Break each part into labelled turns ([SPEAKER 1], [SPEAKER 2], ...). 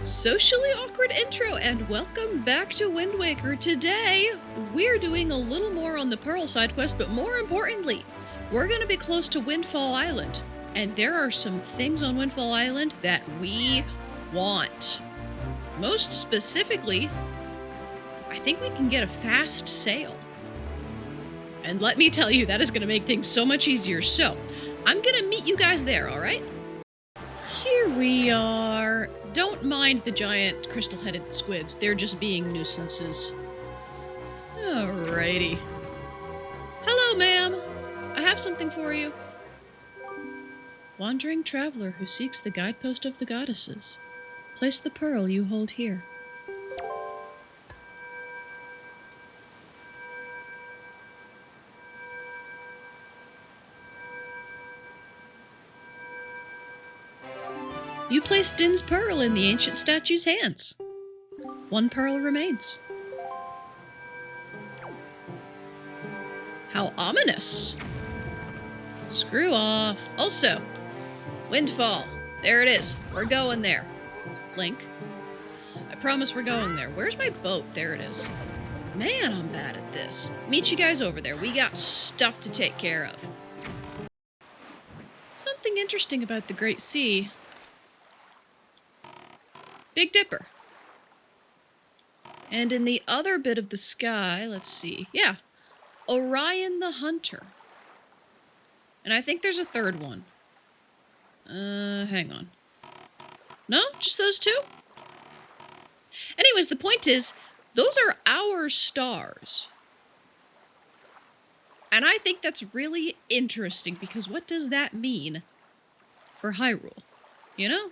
[SPEAKER 1] Socially awkward intro and welcome back to Wind Waker. Today, we're doing a little more on the Pearl side quest, but more importantly, we're going to be close to Windfall Island. And there are some things on Windfall Island that we want. Most specifically, I think we can get a fast sail. And let me tell you, that is going to make things so much easier. So, I'm going to meet you guys there, alright? Here we are. Don't mind the giant crystal-headed squids. They're just being nuisances. Alrighty. Hello, ma'am. I have something for you. Wandering traveler who seeks the guidepost of the goddesses. Place the pearl you hold here. You place Din's pearl in the ancient statue's hands. One pearl remains. How ominous. Screw off. Also, Windfall. There it is. We're going there. Link. I promise we're going there. Where's my boat? There it is. Man, I'm bad at this. Meet you guys over there. We got stuff to take care of. Something interesting about the Great Sea. Big Dipper. And in the other bit of the sky, let's see. Yeah. Orion the Hunter. And I think there's a third one. Hang on. No? Just those two? Anyways, the point is, those are our stars. And I think that's really interesting, because what does that mean for Hyrule? You know?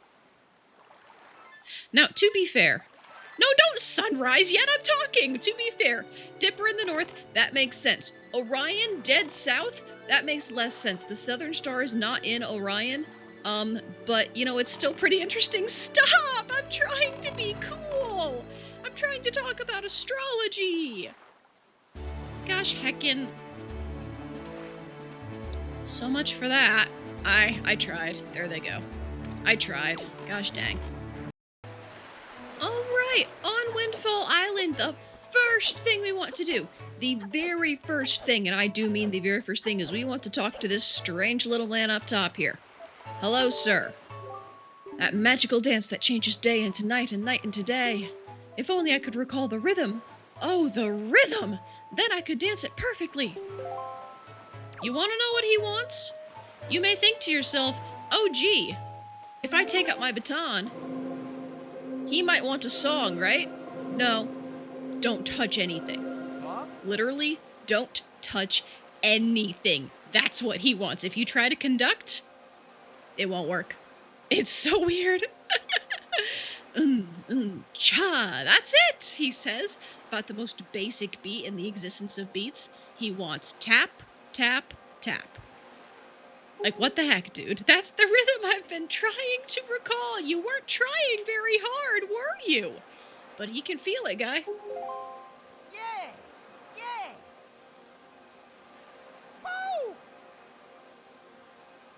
[SPEAKER 1] Now, to be fair, no, don't sunrise yet, I'm talking! To be fair, Dipper in the north, that makes sense. Orion, dead south, that makes less sense. The Southern Star is not in Orion, but, you know, it's still pretty interesting. Stop! I'm trying to be cool! I'm trying to talk about astrology! Gosh heckin'. So much for that. I tried. There they go. I tried. Gosh dang. Alright, on Windfall Island, the first thing we want to do, the very first thing, and I do mean the very first thing, is we want to talk to this strange little man up top here. Hello, sir. That magical dance that changes day into night and night into day. If only I could recall the rhythm. Oh, the rhythm! Then I could dance it perfectly. You want to know what he wants? You may think to yourself, oh gee, if I take up my baton, he might want a song, right? No. Don't touch anything. Literally, don't touch anything. That's what he wants. If you try to conduct, it won't work. It's so weird. Cha, that's it, he says, about the most basic beat in the existence of beats. He wants tap, tap, tap. Like, what the heck, dude? That's the rhythm I've been trying to recall. You weren't trying very hard, were you? But he can feel it, guy.
[SPEAKER 2] Yeah! Yeah! Woo!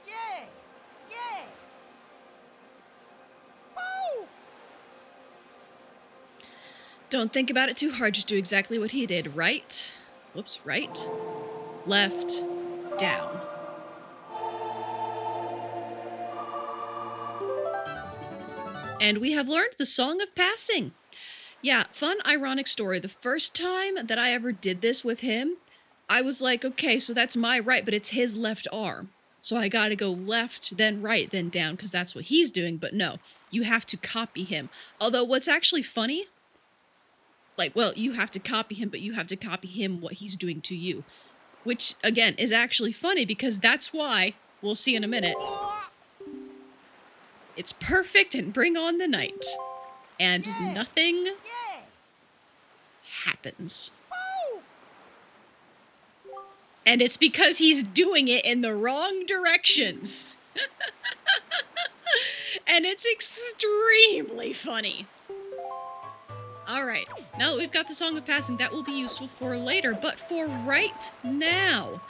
[SPEAKER 2] Yeah! Yeah! Woo!
[SPEAKER 1] Don't think about it too hard. Just do exactly what he did. Right. Whoops. Right. Left. Down. And we have learned the Song of Passing. Yeah, fun, ironic story. The first time that I ever did this with him, I was like, okay, so that's my right, but it's his left arm. So I gotta go left, then right, then down, because that's what he's doing. But no, you have to copy him. Although what's actually funny, like, well, you have to copy him, but you have to copy him what he's doing to you. Which, again, is actually funny, because that's why, we'll see in a minute, it's perfect and bring on the night. And nothing happens. And it's because he's doing it in the wrong directions. And it's extremely funny. Alright, now that we've got the Song of Passing, that will be useful for later, but for right now,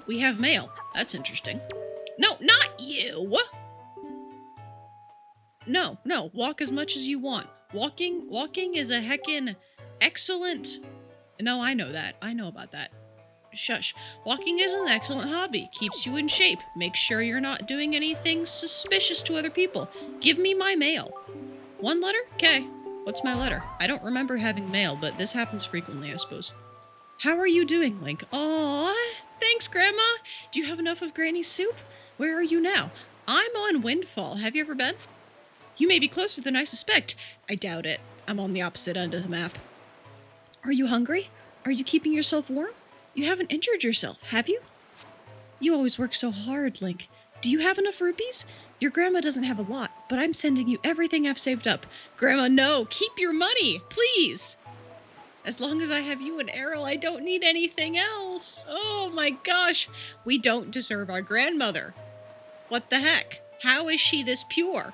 [SPEAKER 1] we have mail. That's interesting. No, not you! No, no, walk as much as you want. Walking is a heckin' excellent... No, I know that. I know about that. Shush. Walking is an excellent hobby. Keeps you in shape. Makes sure you're not doing anything suspicious to other people. Give me my mail. 1 letter? Okay. What's my letter? I don't remember having mail, but this happens frequently, I suppose. How are you doing, Link? Aw, thanks, Grandma. Do you have enough of Granny's soup? Where are you now? I'm on Windfall. Have you ever been? You may be closer than I suspect. I doubt it. I'm on the opposite end of the map. Are you hungry? Are you keeping yourself warm? You haven't injured yourself, have you? You always work so hard, Link. Do you have enough rupees? Your grandma doesn't have a lot, but I'm sending you everything I've saved up. Grandma, no! Keep your money! Please! As long as I have you and Errol, I don't need anything else. Oh my gosh. We don't deserve our grandmother. What the heck? How is she this pure?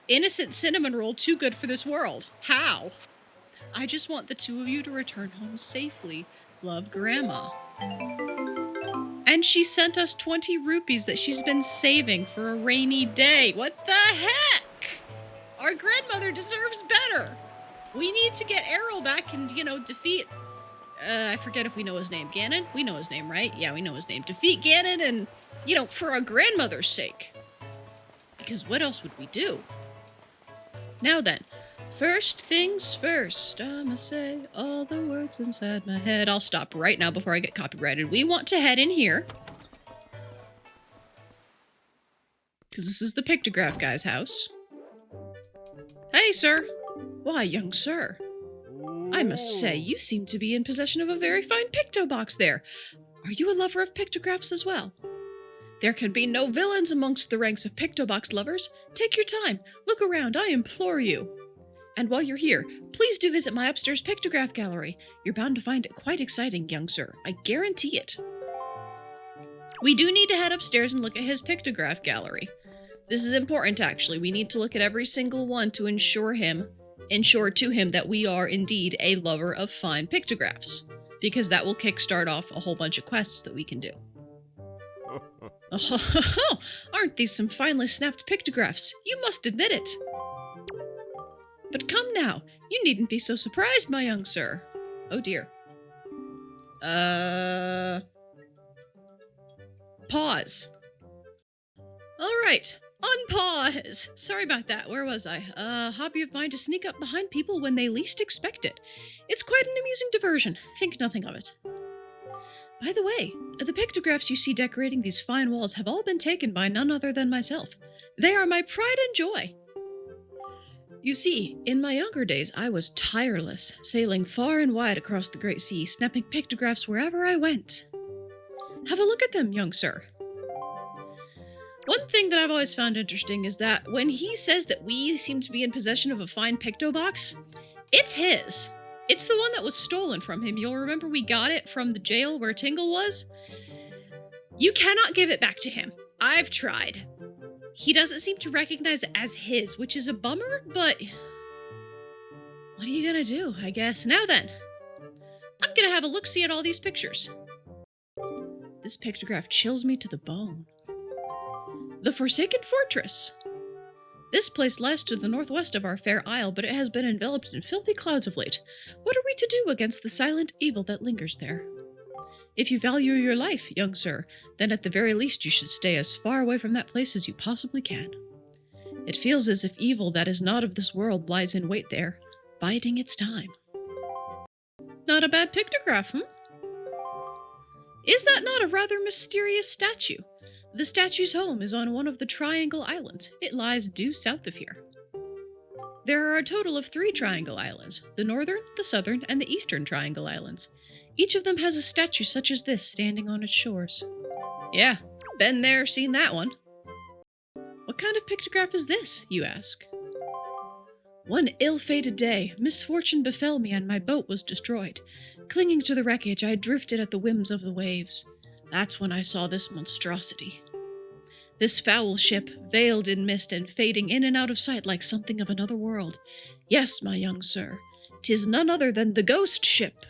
[SPEAKER 1] Innocent cinnamon roll too good for this world. How? I just want the 2 of you to return home safely. Love, Grandma. And she sent us 20 rupees that she's been saving for a rainy day. What the heck? Our grandmother deserves better. We need to get Errol back and, defeat... I forget if we know his name. Ganon? We know his name, right? Yeah, we know his name. Defeat Ganon and, for our grandmother's sake. Because what else would we do? Now then, first things first, I'ma say all the words inside my head. I'll stop right now before I get copyrighted. We want to head in here. Because this is the pictograph guy's house. Hey, sir. Why, young sir. I must say, you seem to be in possession of a very fine picto box there. Are you a lover of pictographs as well? There can be no villains amongst the ranks of pictobox lovers. Take your time. Look around, I implore you. And while you're here, please do visit my upstairs pictograph gallery. You're bound to find it quite exciting, young sir. I guarantee it. We do need to head upstairs and look at his pictograph gallery. This is important, actually. We need to look at every single one to ensure to him that we are indeed a lover of fine pictographs. Because that will kickstart off a whole bunch of quests that we can do. Oh, aren't these some finely snapped pictographs? You must admit it. But come now, you needn't be so surprised, my young sir. Oh dear. Pause. Alright, unpause. Sorry about that, where was I? Hobby of mine to sneak up behind people when they least expect it. It's quite an amusing diversion, think nothing of it. By the way, the pictographs you see decorating these fine walls have all been taken by none other than myself. They are my pride and joy. You see, in my younger days, I was tireless, sailing far and wide across the great sea, snapping pictographs wherever I went. Have a look at them, young sir. One thing that I've always found interesting is that when he says that we seem to be in possession of a fine picto box, it's his. It's the one that was stolen from him. You'll remember we got it from the jail where Tingle was? You cannot give it back to him. I've tried. He doesn't seem to recognize it as his, which is a bummer, but what are you gonna do, I guess? Now then, I'm gonna have a look-see at all these pictures. This pictograph chills me to the bone. The Forsaken Fortress. This place lies to the northwest of our fair isle, but it has been enveloped in filthy clouds of late. What are we to do against the silent evil that lingers there? If you value your life, young sir, then at the very least you should stay as far away from that place as you possibly can. It feels as if evil that is not of this world lies in wait there, biding its time. Not a bad pictograph, Is that not a rather mysterious statue? The statue's home is on one of the Triangle Islands. It lies due south of here. There are a total of 3 Triangle Islands, the Northern, the Southern, and the Eastern Triangle Islands. Each of them has a statue such as this standing on its shores. Yeah, been there, seen that one. What kind of pictograph is this, you ask? One ill-fated day, misfortune befell me and my boat was destroyed. Clinging to the wreckage, I drifted at the whims of the waves. That's when I saw this monstrosity. This foul ship, veiled in mist and fading in and out of sight like something of another world. Yes, my young sir, 'tis none other than the ghost ship.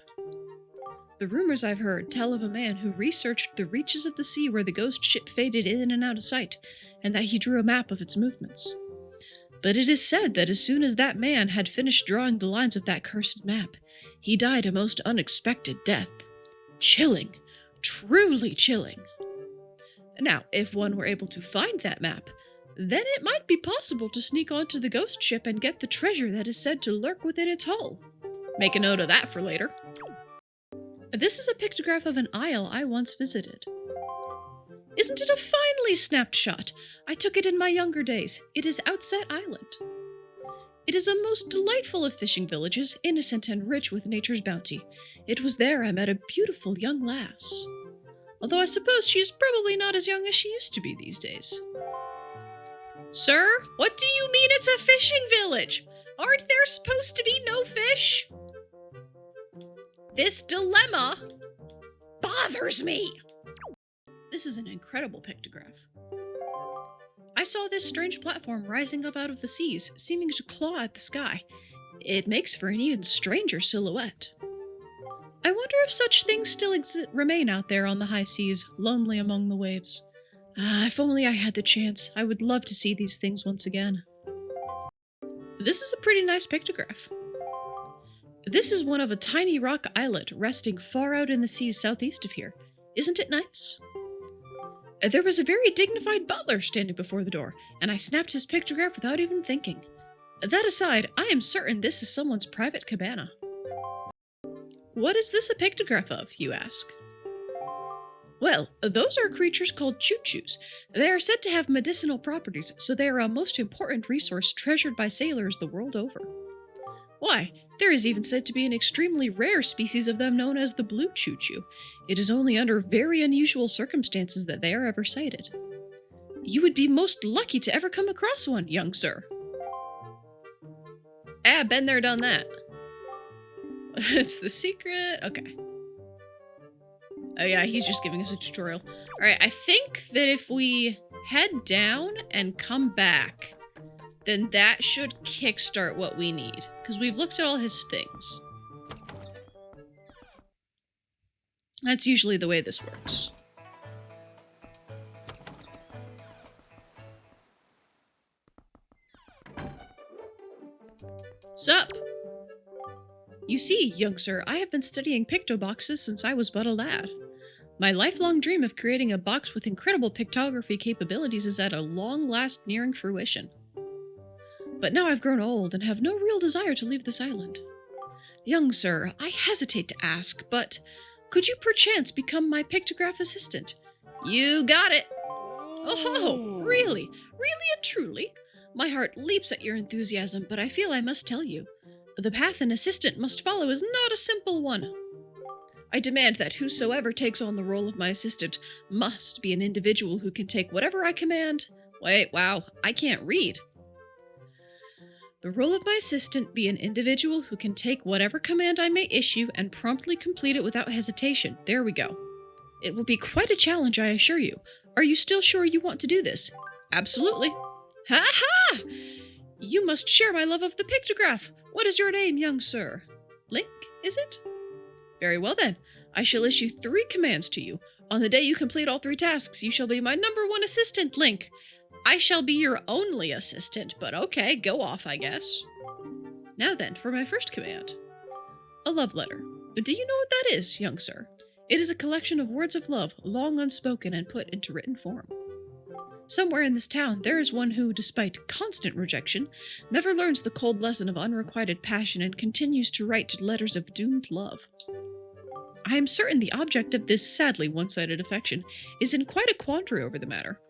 [SPEAKER 1] The rumors I've heard tell of a man who researched the reaches of the sea where the ghost ship faded in and out of sight, and that he drew a map of its movements. But it is said that as soon as that man had finished drawing the lines of that cursed map, he died a most unexpected death. Chilling. Truly chilling. Now, if one were able to find that map, then it might be possible to sneak onto the ghost ship and get the treasure that is said to lurk within its hull. Make a note of that for later. This is a pictograph of an isle I once visited. Isn't it a finely snapped shot? I took it in my younger days. It is Outset Island. It is a most delightful of fishing villages, innocent and rich with nature's bounty. It was there I met a beautiful young lass. Although I suppose she is probably not as young as she used to be these days. Sir, what do you mean it's a fishing village? Aren't there supposed to be no fish? This dilemma bothers me. This is an incredible pictograph. I saw this strange platform rising up out of the seas, seeming to claw at the sky. It makes for an even stranger silhouette. I wonder if such things still remain out there on the high seas, lonely among the waves. If only I had the chance, I would love to see these things once again. This is a pretty nice pictograph. This is one of a tiny rock islet resting far out in the seas southeast of here. Isn't it nice? There was a very dignified butler standing before the door, and I snapped his pictograph without even thinking. That aside, I am certain this is someone's private cabana. What is this a pictograph of, you ask? Well, those are creatures called choo-choos. They are said to have medicinal properties, so they are a most important resource treasured by sailors the world over. Why, there is even said to be an extremely rare species of them known as the blue choo-choo. It is only under very unusual circumstances that they are ever sighted. You would be most lucky to ever come across one, young sir. Been there, done that. It's the secret. Okay. Oh yeah, he's just giving us a tutorial. Alright, I think that if we head down and come back, then that should kickstart what we need. Because we've looked at all his things. That's usually the way this works. Sup? You see, young sir, I have been studying pictoboxes since I was but a lad. My lifelong dream of creating a box with incredible pictography capabilities is at a long last nearing fruition. But now I've grown old and have no real desire to leave this island. Young sir, I hesitate to ask, but could you perchance become my pictograph assistant? You got it! Oh, really? Really and truly? My heart leaps at your enthusiasm, but I feel I must tell you. The path an assistant must follow is not a simple one. I demand that whosoever takes on the role of my assistant must be an individual who can take whatever I command. Wait, wow, I can't read. The role of my assistant be an individual who can take whatever command I may issue and promptly complete it without hesitation. There we go. It will be quite a challenge, I assure you. Are you still sure you want to do this? Absolutely. Ha-ha! You must share my love of the pictograph. What is your name, young sir? Link, is it? Very well then. I shall issue 3 commands to you. On the day you complete all 3 tasks, you shall be my #1 assistant, Link. I shall be your only assistant, but okay, go off, I guess. Now then, for my first command. A love letter. Do you know what that is, young sir? It is a collection of words of love, long unspoken and put into written form. Somewhere in this town, there is one who, despite constant rejection, never learns the cold lesson of unrequited passion and continues to write letters of doomed love. I am certain the object of this sadly one-sided affection is in quite a quandary over the matter.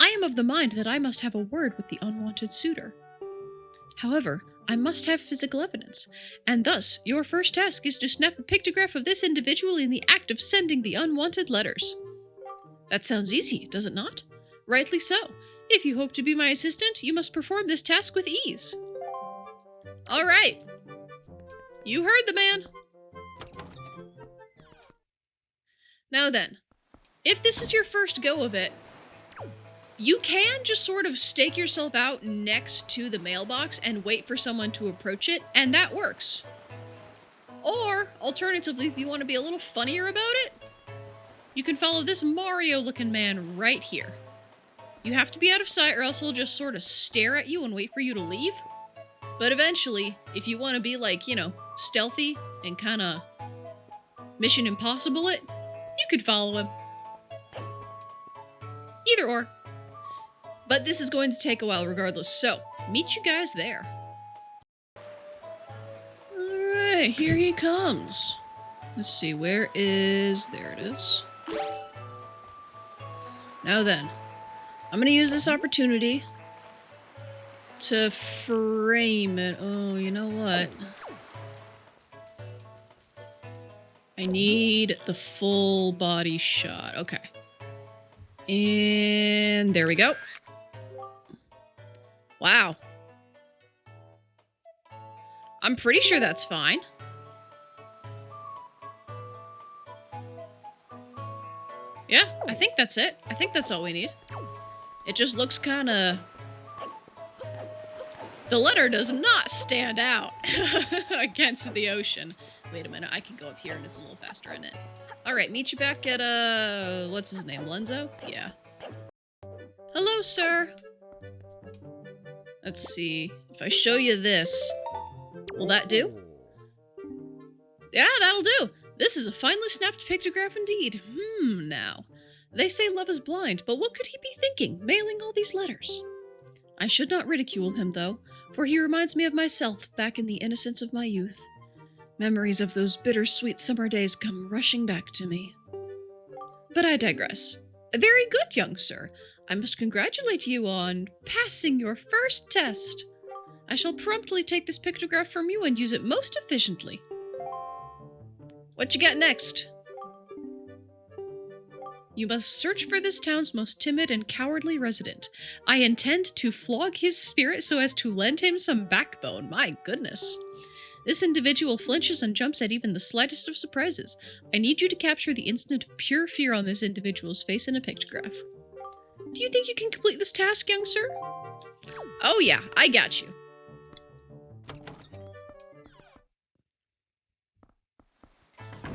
[SPEAKER 1] I am of the mind that I must have a word with the unwanted suitor. However, I must have physical evidence, and thus your first task is to snap a pictograph of this individual in the act of sending the unwanted letters. That sounds easy, does it not? Rightly so. If you hope to be my assistant, you must perform this task with ease. All right. You heard the man. Now then, if this is your first go of it, you can just sort of stake yourself out next to the mailbox and wait for someone to approach it, and that works. Or, alternatively, if you want to be a little funnier about it, you can follow this Mario-looking man right here. You have to be out of sight or else he'll just sort of stare at you and wait for you to leave. But eventually, if you want to be like, stealthy and kind of Mission Impossible it, you could follow him. Either or. But this is going to take a while regardless, so meet you guys there. Alright, here he comes. Let's see, there it is. Now then, I'm gonna use this opportunity to frame it. Oh, you know what? I need the full body shot. Okay. And there we go. Wow. I'm pretty sure that's fine. Yeah, I think that's it. I think that's all we need. It just looks kind of... The letter does not stand out against the ocean. Wait a minute, I can go up here and it's a little faster, isn't it? Alright, meet you back at, what's his name, Lenzo? Yeah. Hello, sir. Let's see. If I show you this, will that do? Yeah, that'll do. This is a finely snapped pictograph indeed. Now. They say love is blind, but what could he be thinking, mailing all these letters? I should not ridicule him, though, for he reminds me of myself back in the innocence of my youth. Memories of those bittersweet summer days come rushing back to me. But I digress. Very good, young sir. I must congratulate you on passing your first test. I shall promptly take this pictograph from you and use it most efficiently. What you got next? You must search for this town's most timid and cowardly resident. I intend to flog his spirit so as to lend him some backbone. My goodness. This individual flinches and jumps at even the slightest of surprises. I need you to capture the instant of pure fear on this individual's face in a pictograph. Do you think you can complete this task, young sir? Oh yeah, I got you.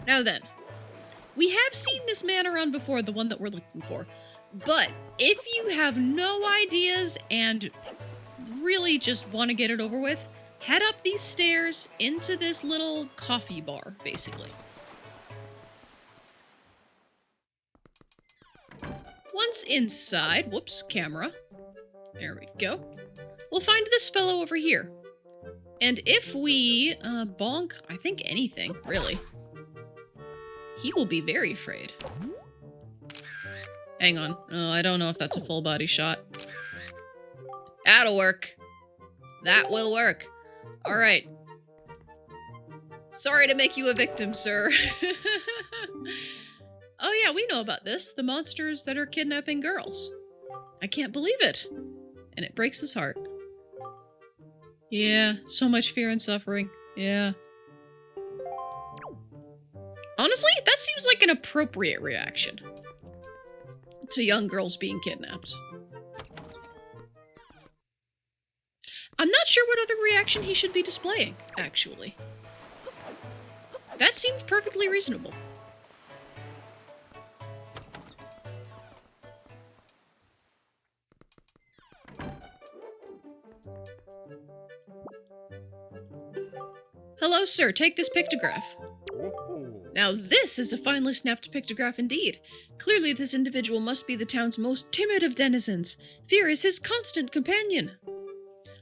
[SPEAKER 1] Now then, we have seen this man around before, the one that we're looking for. But if you have no ideas and really just want to get it over with, head up these stairs into this little coffee bar, basically. Once inside, whoops, camera. There we go. We'll find this fellow over here. And if we bonk, I think anything, really, he will be very afraid. Hang on. Oh, I don't know if that's a full body shot. That'll work. That will work. All right. Sorry to make you a victim, sir. Oh yeah, we know about this. The monsters that are kidnapping girls. I can't believe it. And it breaks his heart. Yeah, so much fear and suffering. Yeah. Honestly, that seems like an appropriate reaction to young girls being kidnapped. I'm not sure what other reaction he should be displaying, actually. That seems perfectly reasonable. Hello, sir. Take this pictograph. Now this is a finely snapped pictograph indeed. Clearly this individual must be the town's most timid of denizens. Fear is his constant companion.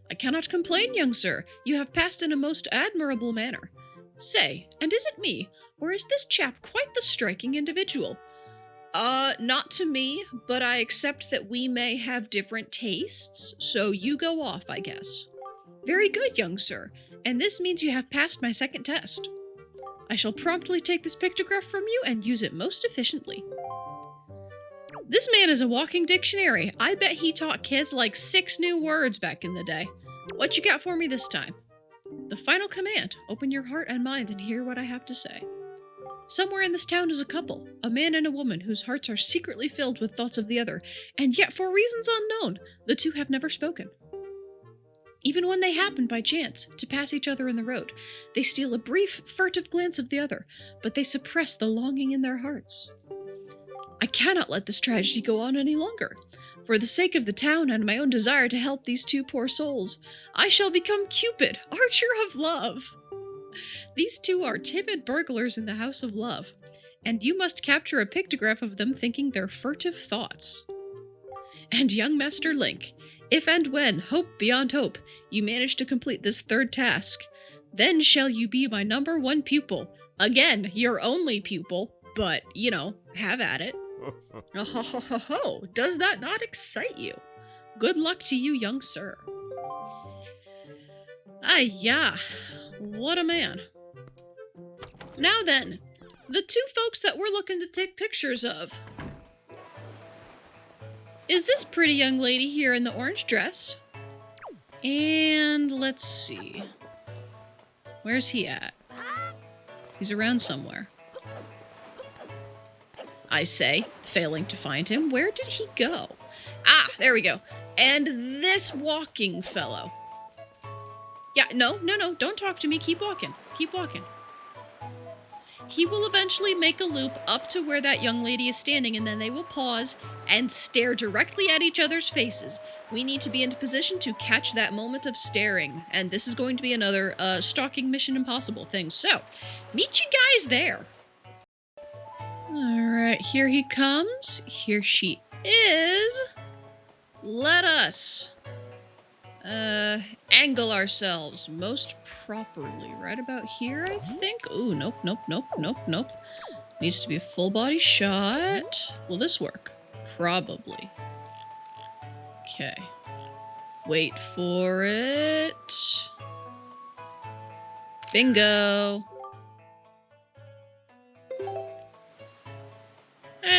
[SPEAKER 1] I cannot complain, young sir. You have passed in a most admirable manner. Say, and is it me, or is this chap quite the striking individual? Not to me, but I accept that we may have different tastes, so you go off, I guess. Very good, young sir, and this means you have passed my second test. I shall promptly take this pictograph from you and use it most efficiently. This man is a walking dictionary. I bet he taught kids like 6 new words back in the day. What you got for me this time? The final command. Open your heart and mind and hear what I have to say. Somewhere in this town is a couple, a man and a woman whose hearts are secretly filled with thoughts of the other, and yet for reasons unknown, the two have never spoken. Even when they happen by chance to pass each other in the road, they steal a brief, furtive glance of the other, but they suppress the longing in their hearts. I cannot let this tragedy go on any longer. For the sake of the town and my own desire to help these two poor souls, I shall become Cupid, Archer of Love. These two are timid burglars in the House of Love, and you must capture a pictograph of them thinking their furtive thoughts. And young Master Link, if and when, hope beyond hope, you manage to complete this third task, then shall you be my #1 pupil. Again, your only pupil, but, have at it. Oh, ho, ho, ho, ho. Does that not excite you? Good luck to you, young sir. Yeah, what a man. Now then, the two folks that we're looking to take pictures of is this pretty young lady here in the orange dress. And let's see. Where's he at? He's around somewhere. I say, failing to find him. Where did he go? Ah, there we go. And this walking fellow. Yeah, no, don't talk to me. Keep walking. Keep walking. He will eventually make a loop up to where that young lady is standing, and then they will pause and stare directly at each other's faces. We need to be in position to catch that moment of staring, and this is going to be another stalking Mission Impossible thing. So, meet you guys there. Alright, here he comes. Here she is. Let us angle ourselves most properly. Right about here, I think. Ooh, nope. Needs to be a full body shot. Will this work? Probably. Okay. Wait for it. Bingo.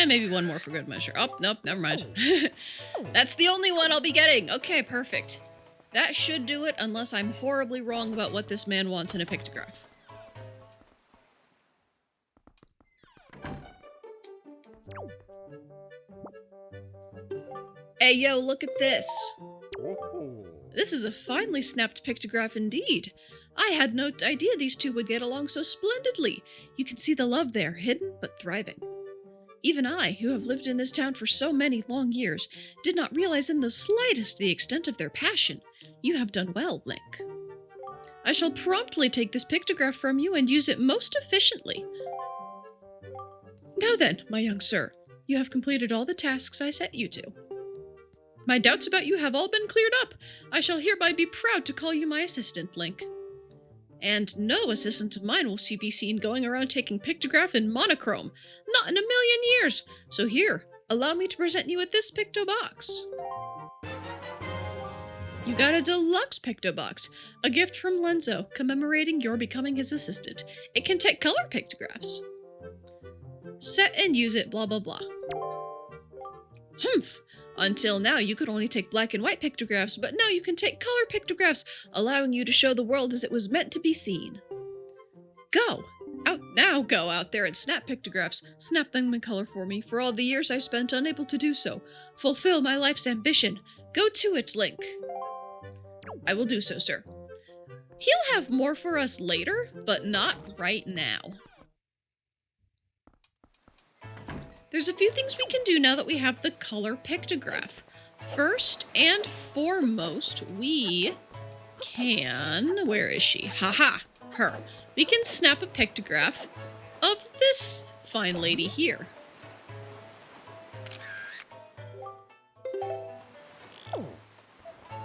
[SPEAKER 1] Maybe one more for good measure. Oh, nope, never mind. That's the only one I'll be getting. Okay, perfect. That should do it, unless I'm horribly wrong about what this man wants in a pictograph. Hey, yo, look at this. This is a finely snapped pictograph indeed. I had no idea these two would get along so splendidly. You can see the love there, hidden but thriving. Even I, who have lived in this town for so many long years, did not realize in the slightest the extent of their passion. You have done well, Link. I shall promptly take this pictograph from you and use it most efficiently. Now then, my young sir, you have completed all the tasks I set you to. My doubts about you have all been cleared up. I shall hereby be proud to call you my assistant, Link. And no assistant of mine will be seen going around taking pictograph in monochrome. Not in a million years. So here, allow me to present you with this picto box. You got a deluxe picto box, a gift from Lenzo, commemorating your becoming his assistant. It can take color pictographs. Set and use it, blah blah blah. Humph! Until now, you could only take black and white pictographs, but now you can take color pictographs, allowing you to show the world as it was meant to be seen. Go out there and snap pictographs. Snap them in color for me, for all the years I spent unable to do so. Fulfill my life's ambition. Go to it, Link. I will do so, sir. He'll have more for us later, but not right now. There's a few things we can do now that we have the color pictograph. First and foremost, we can... Where is she? Haha, her. We can snap a pictograph of this fine lady here.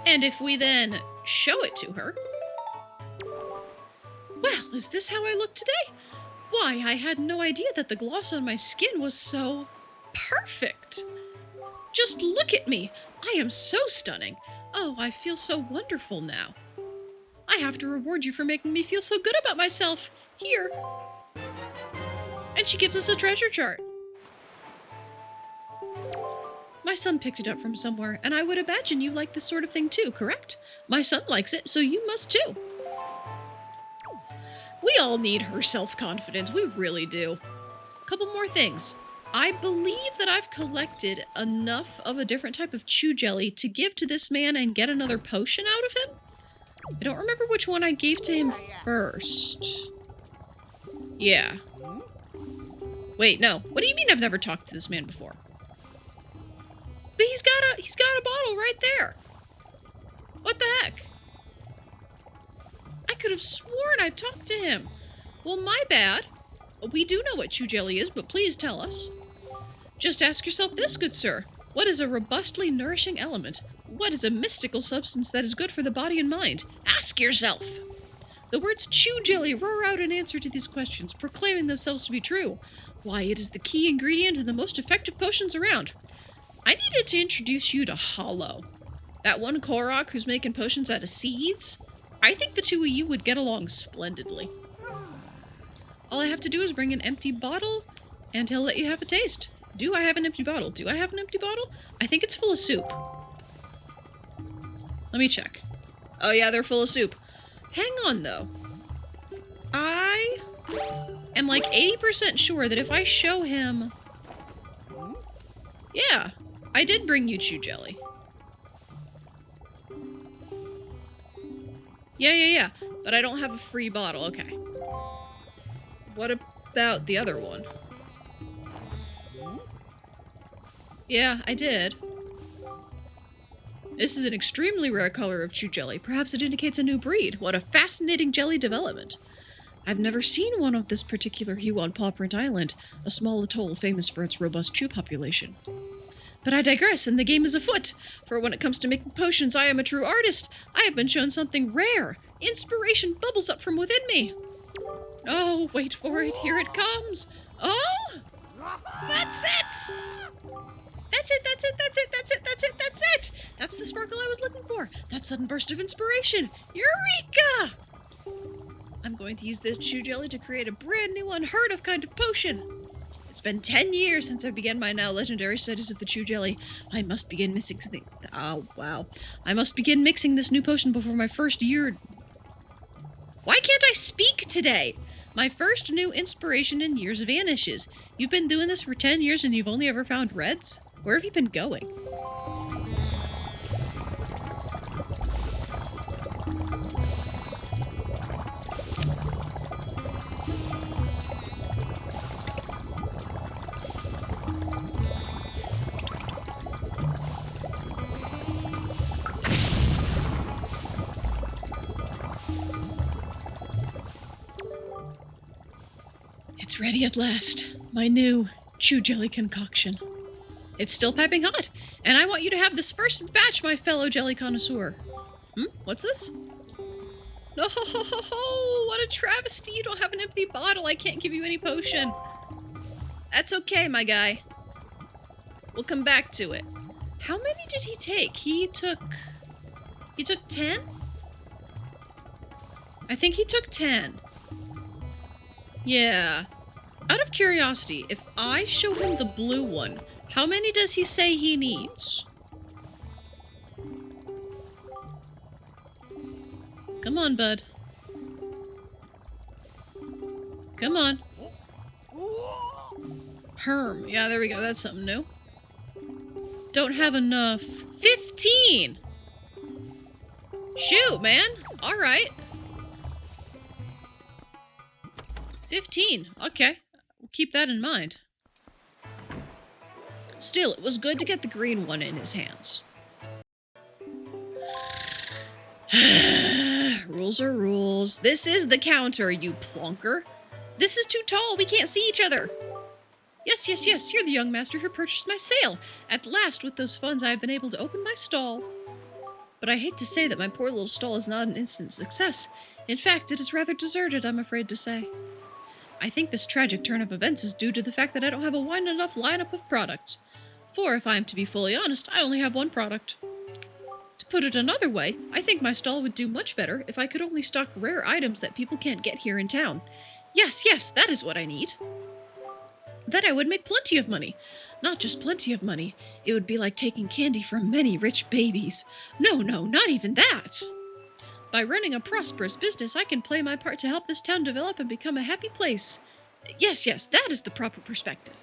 [SPEAKER 1] And if we then show it to her... Well, is this how I look today? Why, I had no idea that the gloss on my skin was so perfect. Just look at me. I am so stunning. Oh, I feel so wonderful now. I have to reward you for making me feel so good about myself. Here. And she gives us a treasure chart. My son picked it up from somewhere, and I would imagine you like this sort of thing too, correct? My son likes it, so you must too. We all need her self-confidence, we really do. A couple more things. I believe that I've collected enough of a different type of chew jelly to give to this man and get another potion out of him. I don't remember which one I gave to him first. Yeah. Wait, no. What do you mean I've never talked to this man before? But he's got a bottle right there. What the heck? I could have sworn I've talked to him. Well, my bad. We do know what chew jelly is, but please tell us. Just ask yourself this, good sir. What is a robustly nourishing element? What is a mystical substance that is good for the body and mind? Ask yourself. The words chew jelly roar out in answer to these questions, proclaiming themselves to be true. Why, it is the key ingredient in the most effective potions around. I needed to introduce you to Hollow. That one Korok who's making potions out of seeds? I think the two of you would get along splendidly. All I have to do is bring an empty bottle, and he'll let you have a taste. Do I have an empty bottle? Do I have an empty bottle? I think it's full of soup. Let me check. Oh yeah, they're full of soup. Hang on, though. I am like 80% sure that if I show him... Yeah, I did bring you chew jelly. Yeah. But I don't have a free bottle. Okay. What about the other one? Yeah, I did. This is an extremely rare color of chew jelly. Perhaps it indicates a new breed. What a fascinating jelly development. I've never seen one of this particular hue on Paw Print Island, a small atoll famous for its robust chew population. But I digress, and the game is afoot. For when it comes to making potions, I am a true artist. I have been shown something rare. Inspiration bubbles up from within me. Oh, wait for it. Here it comes. Oh! That's it! That's it! That's the sparkle I was looking for. That sudden burst of inspiration. Eureka! I'm going to use this chew jelly to create a brand new, unheard of kind of potion. It's been 10 years since I began my now legendary studies of the chew jelly. I must begin mixing I must begin mixing this new potion before my first year... Why can't I speak today? My first new inspiration in years vanishes. You've been doing this for 10 years and you've only ever found reds? Where have you been going? It's ready at last. My new chew jelly concoction. It's still piping hot, and I want you to have this first batch, my fellow jelly connoisseur. What's this? No, what a travesty. You don't have an empty bottle. I can't give you any potion. That's okay, my guy. We'll come back to it. How many did he take? He took 10? I think he took 10. Yeah. Out of curiosity, if I show him the blue one, how many does he say he needs? Come on, bud. Come on. Herm. Yeah, there we go. That's something new. Don't have enough. 15! Shoot, man. All right. 15. Okay. We'll keep that in mind. Still, it was good to get the green one in his hands. Rules are rules. This is the counter, you plonker. This is too tall. We can't see each other. Yes. You're the young master who purchased my sale. At last, with those funds, I have been able to open my stall. But I hate to say that my poor little stall is not an instant success. In fact, it is rather deserted, I'm afraid to say. I think this tragic turn of events is due to the fact that I don't have a wide enough lineup of products. For, if I am to be fully honest, I only have one product. To put it another way, I think my stall would do much better if I could only stock rare items that people can't get here in town. Yes, that is what I need. Then I would make plenty of money. Not just plenty of money. It would be like taking candy from many rich babies. No, not even that. By running a prosperous business, I can play my part to help this town develop and become a happy place. Yes, that is the proper perspective.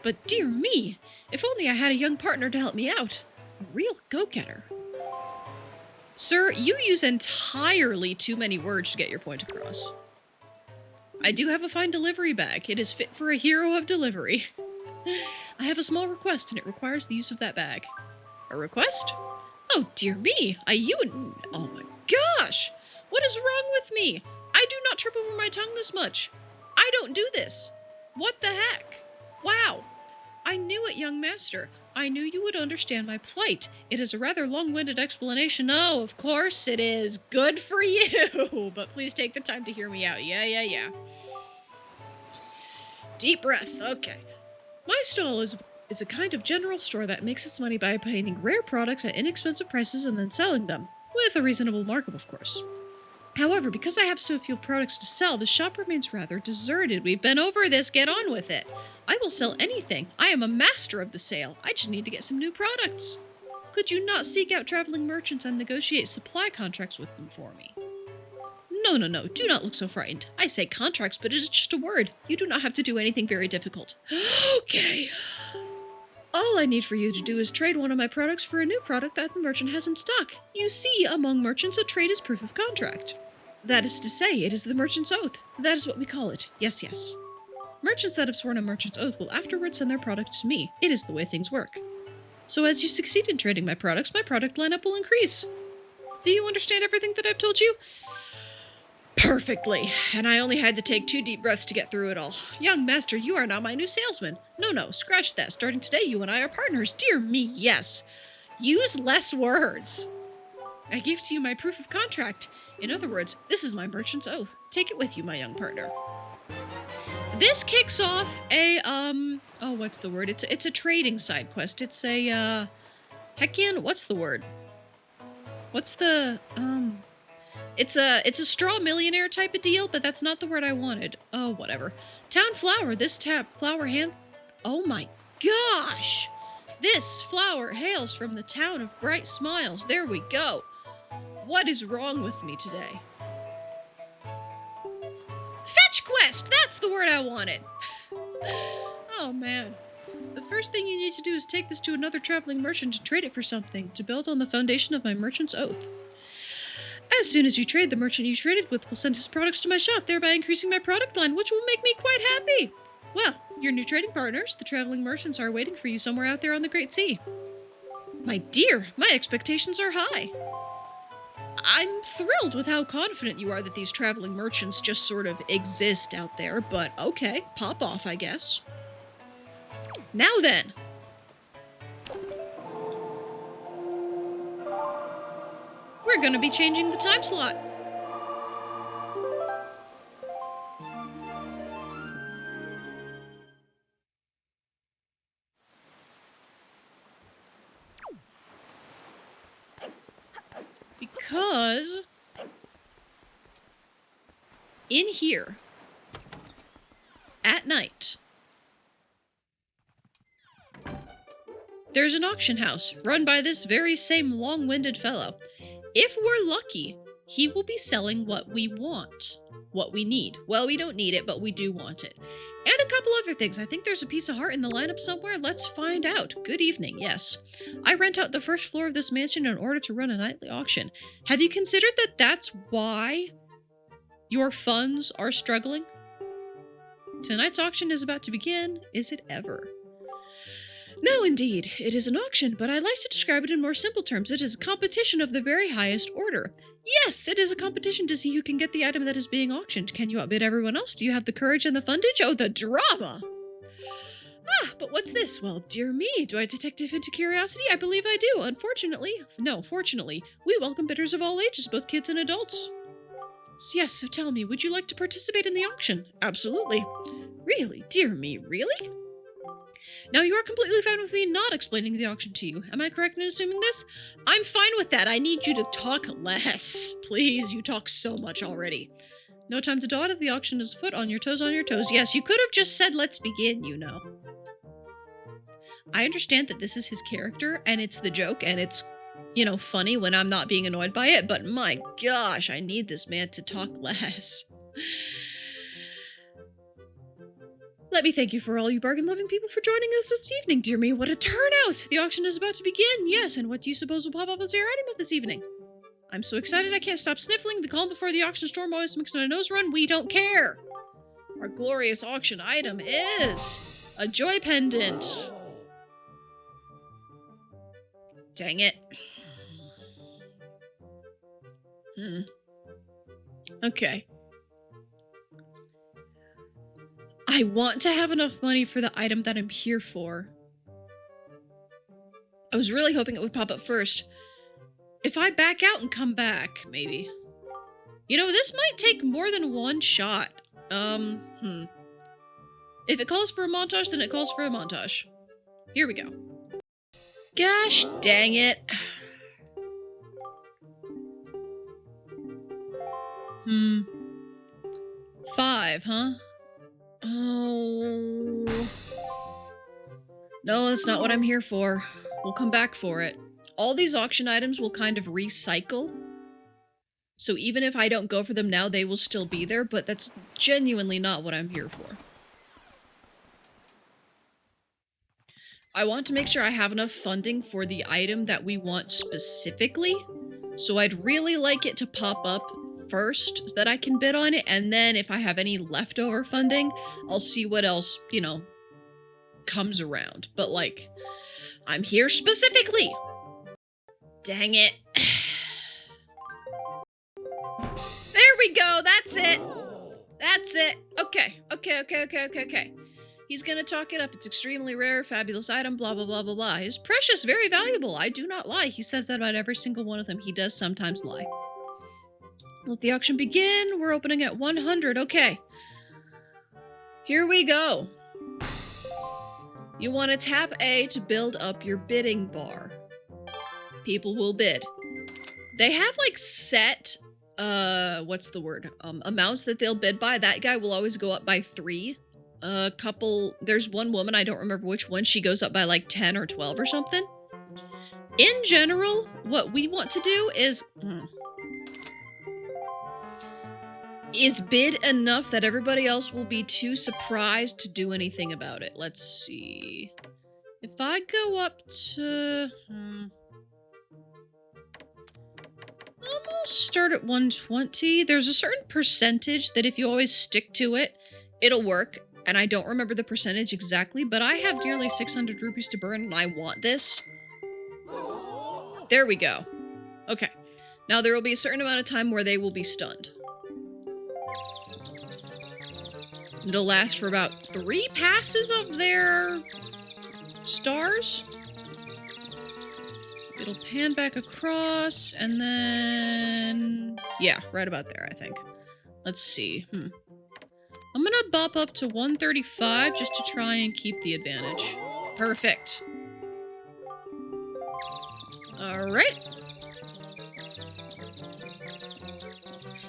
[SPEAKER 1] But dear me, if only I had a young partner to help me out. A real go-getter. Sir, you use entirely too many words to get your point across. I do have a fine delivery bag. It is fit for a hero of delivery. I have a small request, and it requires the use of that bag. A request? Oh, dear me. Oh my gosh. What is wrong with me? I do not trip over my tongue this much. I don't do this. What the heck? Wow. I knew it, young master. I knew you would understand my plight. It is a rather long-winded explanation. Oh, of course it is. Good for you. But please take the time to hear me out. Yeah. Deep breath. Okay. My stall is a kind of general store that makes its money by obtaining rare products at inexpensive prices and then selling them, with a reasonable markup, of course. However, because I have so few products to sell, the shop remains rather deserted. We've been over this, get on with it. I will sell anything. I am a master of the sale. I just need to get some new products. Could you not seek out traveling merchants and negotiate supply contracts with them for me? No, do not look so frightened. I say contracts, but it is just a word. You do not have to do anything very difficult. Okay. All I need for you to do is trade one of my products for a new product that the merchant has in stock. You see, among merchants, a trade is proof of contract. That is to say, it is the merchant's oath. That is what we call it. Yes. Merchants that have sworn a merchant's oath will afterwards send their product to me. It is the way things work. So as you succeed in trading my products, my product lineup will increase. Do you understand everything that I've told you? Perfectly, and I only had to take 2 deep breaths to get through it all. Young master, you are now my new salesman. No, scratch that. Starting today, you and I are partners. Dear me, yes. Use less words. I give to you my proof of contract. In other words, this is my merchant's oath. Take it with you, my young partner. This kicks off a, what's the word? It's a trading side quest. It's a, what's the word? It's a straw millionaire type of deal, but that's not the word I wanted. Oh, whatever. Town flower. This flower hand... Oh my gosh! This flower hails from the town of bright smiles. There we go. What is wrong with me today? Fetch quest! That's the word I wanted. Oh man. The first thing you need to do is take this to another traveling merchant and trade it for something to build on the foundation of my merchant's oath. As soon as you trade, the merchant you traded with will send his products to my shop, thereby increasing my product line, which will make me quite happy. Well, your new trading partners, the traveling merchants, are waiting for you somewhere out there on the Great Sea. My dear, my expectations are high. I'm thrilled with how confident you are that these traveling merchants just sort of exist out there, but okay, pop off, I guess. Now then. We're gonna be changing the time slot. Because in here at night there's an auction house run by this very same long-winded fellow. If we're lucky, he will be selling what we want, what we need. Well, we don't need it, but we do want it. And a couple other things. I think there's a piece of heart in the lineup somewhere. Let's find out. Good evening, yes. I rent out the first floor of this mansion in order to run a nightly auction. Have you considered that that's why your funds are struggling? Tonight's auction is about to begin. Is it ever? No, indeed. It is an auction, but I like to describe it in more simple terms. It is a competition of the very highest order. Yes, it is a competition to see who can get the item that is being auctioned. Can you outbid everyone else? Do you have the courage and the fundage? Oh, the drama! Ah, but what's this? Well, dear me, do I detect into curiosity? I believe I do. Fortunately, we welcome bidders of all ages, both kids and adults. Yes, so tell me, would you like to participate in the auction? Absolutely. Really? Dear me, really? Now, you are completely fine with me not explaining the auction to you. Am I correct in assuming this? I'm fine with that. I need you to talk less. Please, you talk so much already. No time to dawdle. The auction is afoot. On your toes, on your toes. Yes, you could have just said, let's begin, you know. I understand that this is his character, and it's the joke, and it's, you know, funny when I'm not being annoyed by it, but my gosh, I need this man to talk less. Let me thank you for all you bargain-loving people for joining us this evening, dear me. What a turnout! The auction is about to begin, yes, and what do you suppose will pop up as your item of this evening? I'm so excited I can't stop sniffling. The calm before the auction storm always makes my nose run. We don't care. Our glorious auction item is A joy pendant. Dang it. Okay. I want to have enough money for the item that I'm here for. I was really hoping it would pop up first. If I back out and come back, maybe. You know, this might take more than one shot. If it calls for a montage, then it calls for a montage. Here we go. Gosh dang it. 5, huh? Oh. No, that's not what I'm here for. We'll come back for it. All these auction items will kind of recycle. So even if I don't go for them now, they will still be there, but that's genuinely not what I'm here for. I want to make sure I have enough funding for the item that we want specifically. So I'd really like it to pop up first so that I can bid on it, and then if I have any leftover funding, I'll see what else, you know, comes around. But like, I'm here specifically. Dang it. There we go, that's it. That's it. Okay. He's gonna talk it up. It's extremely rare, fabulous item, blah, blah, blah, blah, blah. It is precious, very valuable. I do not lie. He says that about every single one of them. He does sometimes lie. Let the auction begin. We're opening at 100. Okay. Here we go. You want to tap A to build up your bidding bar. People will bid. They have like set, what's the word? Amounts that they'll bid by. That guy will always go up by 3. There's one woman, I don't remember which one, she goes up by like 10 or 12 or something. In general, what we want to do is bid enough that everybody else will be too surprised to do anything about it. Let's see. If I go up to... I'm gonna start at 120. There's a certain percentage that if you always stick to it, it'll work. And I don't remember the percentage exactly, but I have nearly 600 rupees to burn and I want this. There we go. Okay. Now there will be a certain amount of time where they will be stunned. It'll last for about 3 passes of their stars. It'll pan back across, and then... yeah, right about there, I think. Let's see. I'm gonna bump up to 135 just to try and keep the advantage. Perfect. Alright.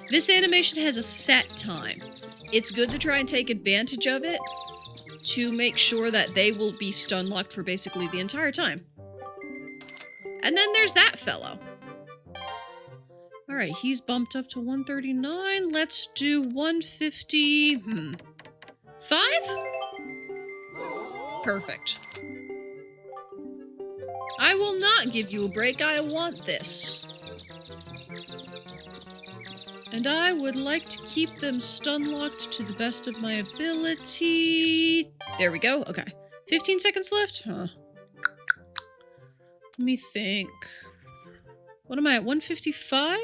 [SPEAKER 1] This animation has a set time. It's good to try and take advantage of it to make sure that they will be stun locked for basically the entire time. And then there's that fellow. Alright, he's bumped up to 139. Let's do 150. 5? Perfect. I will not give you a break. I want this. And I would like to keep them stun locked to the best of my ability. There we go. Okay. 15 seconds left? Huh. Let me think. What am I at? 155?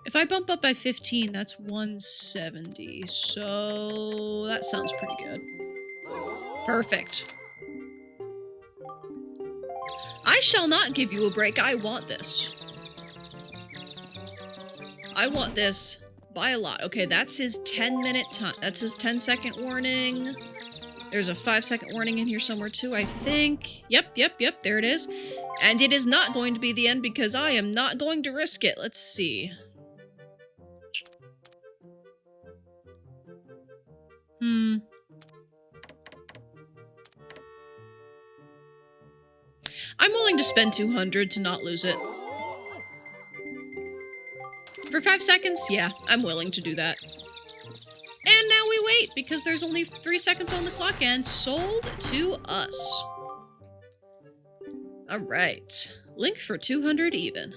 [SPEAKER 1] If I bump up by 15, that's 170. So that sounds pretty good. Perfect. I shall not give you a break. I want this. I want this by a lot. Okay, that's his 10-minute time. That's his 10-second warning. There's a 5-second warning in here somewhere too, I think. Yep, there it is. And it is not going to be the end because I am not going to risk it. Let's see. I'm willing to spend 200 to not lose it. For 5 seconds? Yeah, I'm willing to do that. And now we wait, because there's only 3 seconds on the clock, and sold to us. Alright. Link for 200 even.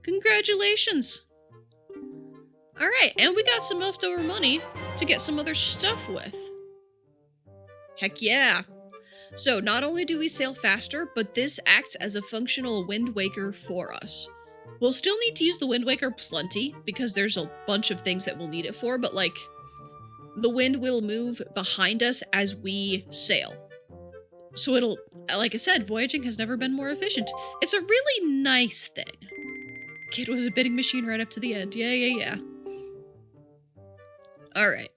[SPEAKER 1] Congratulations! Alright, and we got some leftover money to get some other stuff with. Heck yeah! So, not only do we sail faster, but this acts as a functional Wind Waker for us. We'll still need to use the Wind Waker plenty, because there's a bunch of things that we'll need it for, but like, the wind will move behind us as we sail. So it'll, like I said, voyaging has never been more efficient. It's a really nice thing. Kid was a bidding machine right up to the end. Yeah. Alright.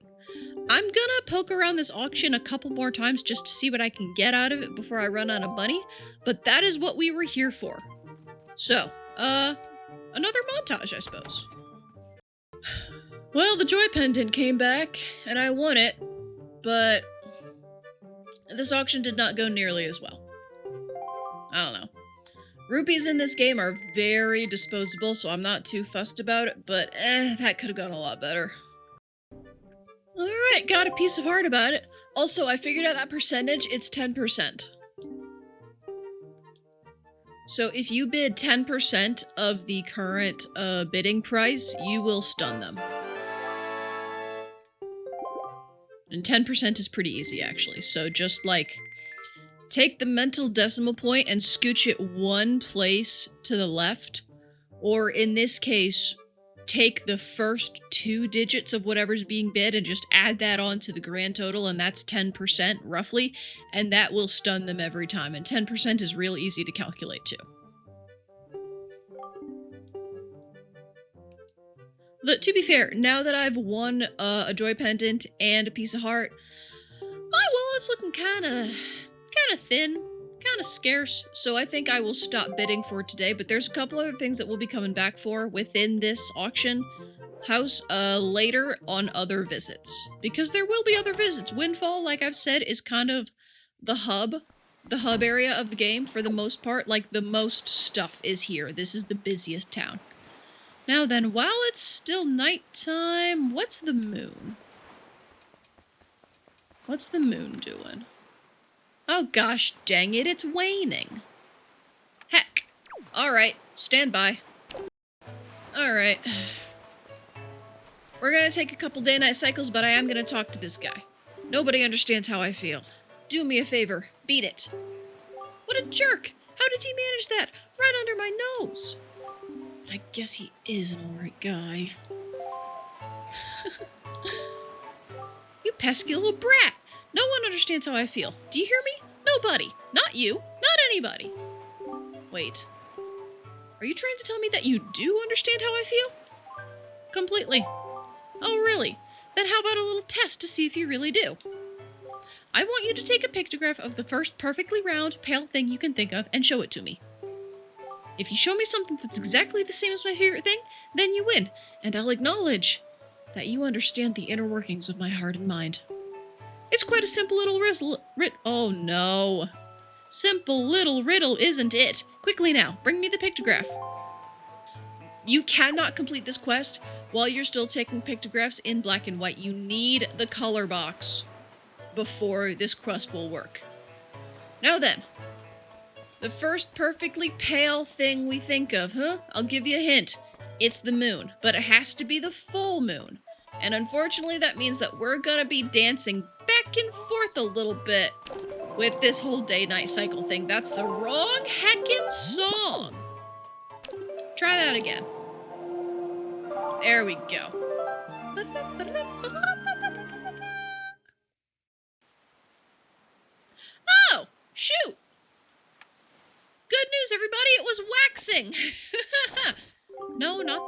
[SPEAKER 1] I'm gonna poke around this auction a couple more times just to see what I can get out of it before I run out of money, but that is what we were here for. So, another montage, I suppose. Well, the Joy Pendant came back, and I won it, but this auction did not go nearly as well. I don't know. Rupees in this game are very disposable, so I'm not too fussed about it, but that could have gone a lot better. Alright, got a piece of heart about it. Also, I figured out that percentage, it's 10%. So if you bid 10% of the current bidding price, you will stun them. And 10% is pretty easy, actually. So just, like, take the mental decimal point and scooch it one place to the left. Or, in this case, take the first 2 digits of whatever's being bid and just add that on to the grand total, and that's 10%, roughly. And that will stun them every time. And 10% is real easy to calculate, too. But to be fair, now that I've won a Joy Pendant and a piece of heart, my wallet's looking kinda thin, kinda scarce, so I think I will stop bidding for today, but there's a couple other things that we'll be coming back for within this auction house later on other visits. Because there will be other visits. Windfall, like I've said, is kind of the hub area of the game for the most part. Like, the most stuff is here. This is the busiest town. Now then, while it's still nighttime, what's the moon? What's the moon doing? Oh gosh dang it, it's waning. Heck. Alright, stand by. Alright. We're gonna take a couple day-night cycles, but I am gonna talk to this guy. Nobody understands how I feel. Do me a favor, beat it. What a jerk! How did he manage that? Right under my nose! I guess he is an alright guy. You pesky little brat! No one understands how I feel. Do you hear me? Nobody. Not you. Not anybody. Wait. Are you trying to tell me that you do understand how I feel? Completely. Oh, really? Then how about a little test to see if you really do? I want you to take a pictograph of the first perfectly round, pale thing you can think of and show it to me. If you show me something that's exactly the same as my favorite thing, then you win, and I'll acknowledge that you understand the inner workings of my heart and mind. It's quite a simple little oh no. Simple little riddle, isn't it? Quickly now, bring me the pictograph. You cannot complete this quest while you're still taking pictographs in black and white. You need the color box before this quest will work. Now then, the first perfectly pale thing we think of, huh? I'll give you a hint. It's the moon, but it has to be the full moon. And unfortunately, that means that we're gonna be dancing back and forth a little bit with this whole day-night cycle thing. That's the wrong heckin' song. Try that again. There we go. Oh, shoot. Good news, everybody, it was waxing. No, not...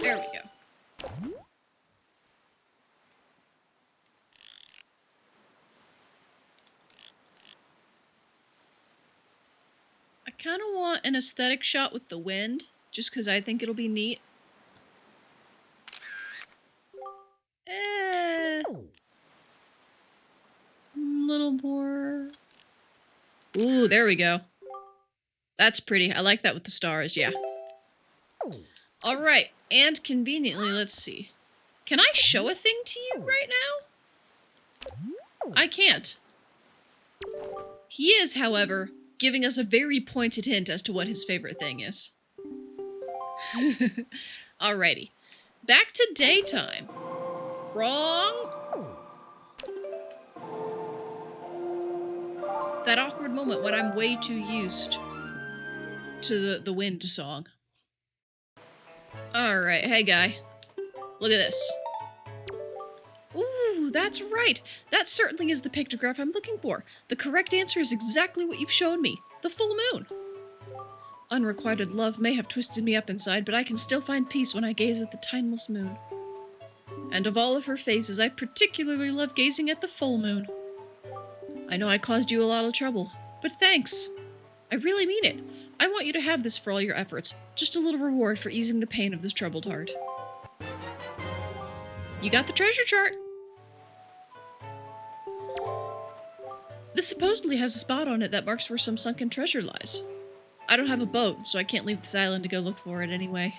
[SPEAKER 1] There we go. I kind of want an aesthetic shot with the wind, just because I think it'll be neat. Little more. Ooh, there we go. That's pretty. I like that with the stars, yeah. Alright, and conveniently, let's see. Can I show a thing to you right now? I can't. He is, however, giving us a very pointed hint as to what his favorite thing is. Alrighty. Back to daytime. Wrong. That awkward moment when I'm way too used to the wind song. Alright, hey guy. Look at this. Ooh, that's right. That certainly is the pictograph I'm looking for. The correct answer is exactly what you've shown me. The full moon. Unrequited love may have twisted me up inside, but I can still find peace when I gaze at the timeless moon. And of all of her phases, I particularly love gazing at the full moon. I know I caused you a lot of trouble, but thanks. I really mean it. I want you to have this for all your efforts. Just a little reward for easing the pain of this troubled heart. You got the treasure chart. This supposedly has a spot on it that marks where some sunken treasure lies. I don't have a boat, so I can't leave this island to go look for it anyway.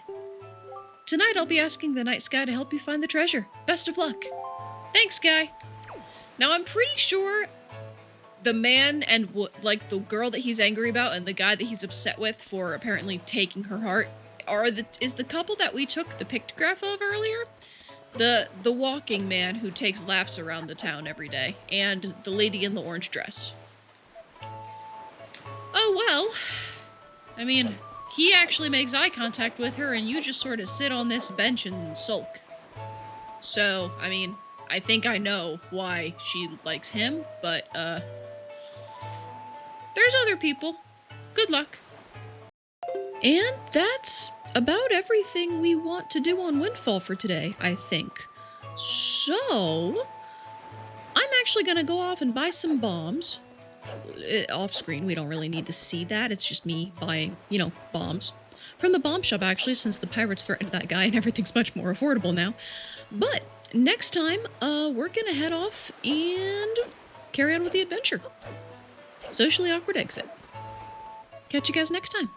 [SPEAKER 1] Tonight I'll be asking the night sky to help you find the treasure. Best of luck. Thanks, guy. Now I'm pretty sure the man and like the girl that he's angry about and the guy that he's upset with for apparently taking her heart is the couple that we took the pictograph of earlier. The walking man who takes laps around the town every day, and the lady in the orange dress. Oh well. I mean, he actually makes eye contact with her, and you just sort of sit on this bench and sulk. So, I mean, I think I know why she likes him, but, there's other people. Good luck. And that's about everything we want to do on Windfall for today, I think. So, I'm actually gonna go off and buy some bombs. Off screen, we don't really need to see that. It's just me buying, bombs. From the bomb shop, actually, since the pirates threatened that guy and everything's much more affordable now. But next time, we're gonna head off and carry on with the adventure. Socially awkward exit. Catch you guys next time.